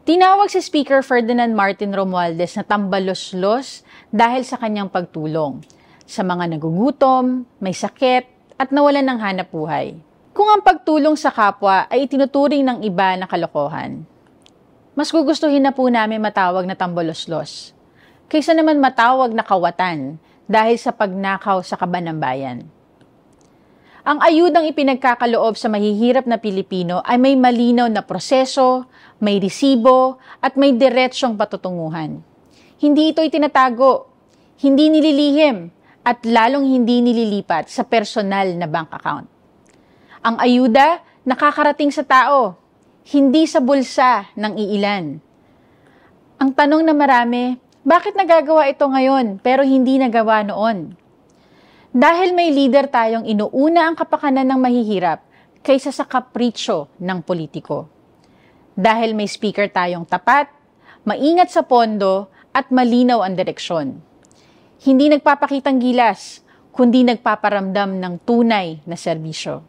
Tinawag si Speaker Ferdinand Martin Romualdez na tambalos-los dahil sa kanyang pagtulong sa mga nagugutom, may sakit, at nawalan ng hanap-buhay. Kung ang pagtulong sa kapwa ay itinuturing ng iba na kalokohan, mas gugustuhin na po namin matawag na tambalos-los kaysa naman matawag na kawatan dahil sa pagnakaw sa kaban ng bayan. Ang ayudang ipinagkakaloob sa mahihirap na Pilipino ay may malinaw na proseso, may resibo, at may diretsyong patutunguhan. Hindi ito itinatago, hindi nililihim, at lalong hindi nililipat sa personal na bank account. Ang ayuda nakakarating sa tao, hindi sa bulsa ng iilan. Ang tanong na marami, bakit nagagawa ito ngayon pero hindi nagawa noon? Dahil may leader tayong inuuna ang kapakanan ng mahihirap kaysa sa kapritsyo ng politiko. Dahil may speaker tayong tapat, maingat sa pondo at malinaw ang direksyon. Hindi nagpapakitang gilas, kundi nagpaparamdam ng tunay na serbisyo.